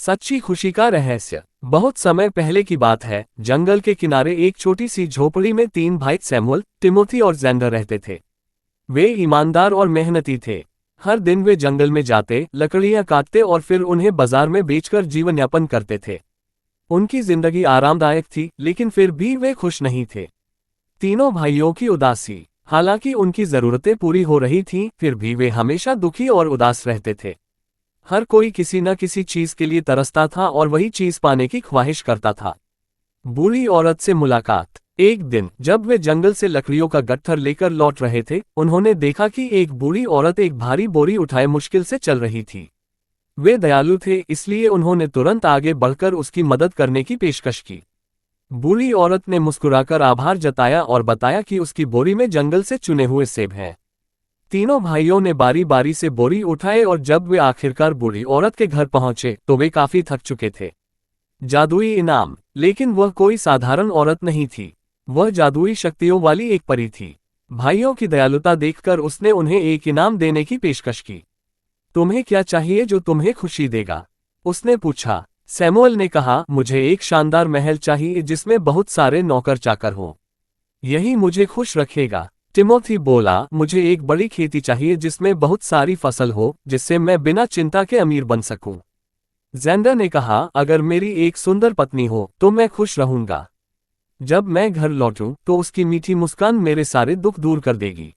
सच्ची खुशी का रहस्य। बहुत समय पहले की बात है, जंगल के किनारे एक छोटी सी झोपड़ी में तीन भाई सैमुअल, टिमोथी और जेंडर रहते थे। वे ईमानदार और मेहनती थे। हर दिन वे जंगल में जाते, लकड़ियां काटते और फिर उन्हें बाजार में बेचकर जीवन यापन करते थे। उनकी जिंदगी आरामदायक थी, लेकिन फिर भी वे खुश नहीं थे। तीनों भाइयों की उदासी। हालांकि उनकी जरूरतें पूरी हो रही थीं, फिर भी वे हमेशा दुखी और उदास रहते थे। हर कोई किसी न किसी चीज के लिए तरसता था और वही चीज पाने की ख्वाहिश करता था। बूढ़ी औरत से मुलाकात। एक दिन जब वे जंगल से लकड़ियों का गट्ठर लेकर लौट रहे थे, उन्होंने देखा कि एक बूढ़ी औरत एक भारी बोरी उठाए मुश्किल से चल रही थी। वे दयालु थे, इसलिए उन्होंने तुरंत आगे बढ़कर उसकी मदद करने की पेशकश की। बूढ़ी औरत ने मुस्कुराकर आभार जताया और बताया कि उसकी बोरी में जंगल से चुने हुए सेब हैं। तीनों भाइयों ने बारी बारी से बोरी उठाए और जब वे आखिरकार बूढ़ी औरत के घर पहुंचे तो वे काफी थक चुके थे। जादुई इनाम। लेकिन वह कोई साधारण औरत नहीं थी, वह जादुई शक्तियों वाली एक परी थी। भाइयों की दयालुता देखकर उसने उन्हें एक इनाम देने की पेशकश की। तुम्हें क्या चाहिए जो तुम्हें खुशी देगा? उसने पूछा। सैमुअल ने कहा, मुझे एक शानदार महल चाहिए जिसमें बहुत सारे नौकर चाकर हों। यही मुझे खुश रखेगा। टिमोथी बोला, मुझे एक बड़ी खेती चाहिए जिसमें बहुत सारी फसल हो, जिससे मैं बिना चिंता के अमीर बन सकूं। जेंडर ने कहा, अगर मेरी एक सुंदर पत्नी हो तो मैं खुश रहूंगा। जब मैं घर लौटूं तो उसकी मीठी मुस्कान मेरे सारे दुख दूर कर देगी।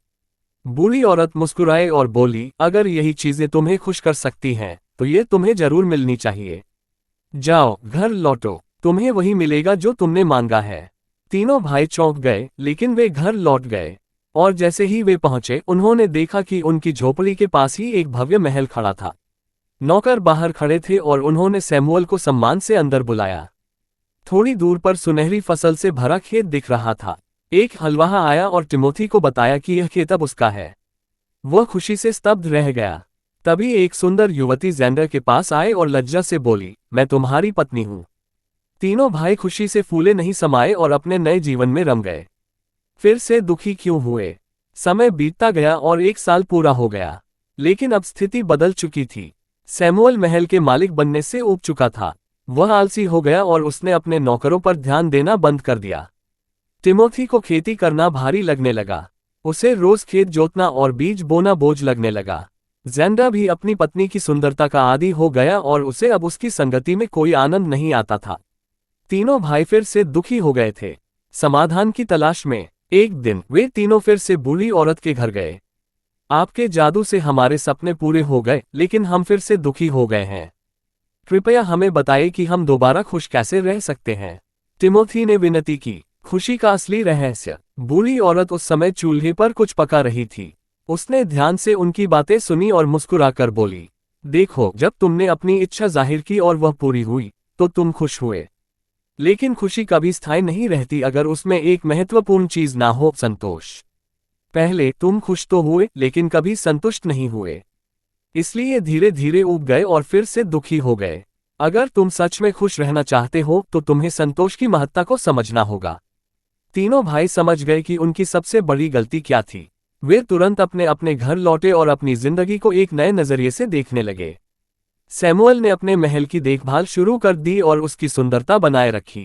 बूढ़ी औरत मुस्कुराए और बोली, अगर यही चीजें तुम्हें खुश कर सकती हैं तो ये तुम्हें जरूर मिलनी चाहिए। जाओ, घर लौटो, तुम्हें वही मिलेगा जो तुमने मांगा है। तीनों भाई चौंक गए, लेकिन वे घर लौट गए। और जैसे ही वे पहुंचे, उन्होंने देखा कि उनकी झोपड़ी के पास ही एक भव्य महल खड़ा था। नौकर बाहर खड़े थे और उन्होंने सैमुअल को सम्मान से अंदर बुलाया। थोड़ी दूर पर सुनहरी फसल से भरा खेत दिख रहा था। एक हलवाहा आया और टिमोथी को बताया कि यह खेत अब उसका है। वह खुशी से स्तब्ध रह गया। तभी एक सुंदर युवती जेंडर के पास आए और लज्जा से बोली, मैं तुम्हारी पत्नी हूं। तीनों भाई खुशी से फूले नहीं समाये और अपने नए जीवन में रम गए। फिर से दुखी क्यों हुए? समय बीतता गया और एक साल पूरा हो गया, लेकिन अब स्थिति बदल चुकी थी। सैमुअल महल के मालिक बनने से ऊब चुका था। वह आलसी हो गया और उसने अपने नौकरों पर ध्यान देना बंद कर दिया। टिमोथी को खेती करना भारी लगने लगा। उसे रोज खेत जोतना और बीज बोना बोझ लगने लगा। जेंडर भी अपनी पत्नी की सुंदरता का आदी हो गया और उसे अब उसकी संगति में कोई आनंद नहीं आता था। तीनों भाई फिर से दुखी हो गए थे। समाधान की तलाश में एक दिन वे तीनों फिर से बूढ़ी औरत के घर गए। आपके जादू से हमारे सपने पूरे हो गए, लेकिन हम फिर से दुखी हो गए हैं। कृपया हमें बताइए कि हम दोबारा खुश कैसे रह सकते हैं। टिमोथी ने विनती की। खुशी का असली रहस्य। बूढ़ी औरत उस समय चूल्हे पर कुछ पका रही थी। उसने ध्यान से उनकी बातें सुनी और मुस्कुराकर बोली, देखो, जब तुमने अपनी इच्छा जाहिर की और वह पूरी हुई तो तुम खुश हुए। लेकिन खुशी कभी स्थायी नहीं रहती अगर उसमें एक महत्वपूर्ण चीज ना हो, संतोष। पहले तुम खुश तो हुए, लेकिन कभी संतुष्ट नहीं हुए, इसलिए धीरे धीरे ऊब गए और फिर से दुखी हो गए। अगर तुम सच में खुश रहना चाहते हो तो तुम्हें संतोष की महत्ता को समझना होगा। तीनों भाई समझ गए कि उनकी सबसे बड़ी गलती क्या थी। वे तुरंत अपने अपने घर लौटे और अपनी जिंदगी को एक नए नजरिए से देखने लगे। सैमुअल ने अपने महल की देखभाल शुरू कर दी और उसकी सुंदरता बनाए रखी।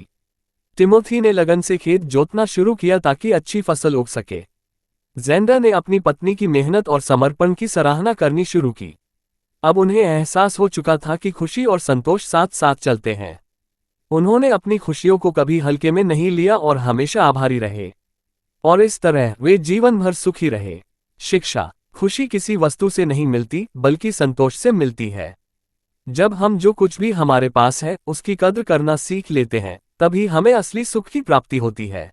टिमोथी ने लगन से खेत जोतना शुरू किया ताकि अच्छी फसल उग सके। जेंडर ने अपनी पत्नी की मेहनत और समर्पण की सराहना करनी शुरू की। अब उन्हें एहसास हो चुका था कि खुशी और संतोष साथ साथ चलते हैं। उन्होंने अपनी खुशियों को कभी हल्के में नहीं लिया और हमेशा आभारी रहे। और इस तरह वे जीवन भर सुखी रहे। शिक्षा। खुशी किसी वस्तु से नहीं मिलती, बल्कि संतोष से मिलती है। जब हम जो कुछ भी हमारे पास है उसकी कद्र करना सीख लेते हैं, तभी हमें असली सुख की प्राप्ति होती है।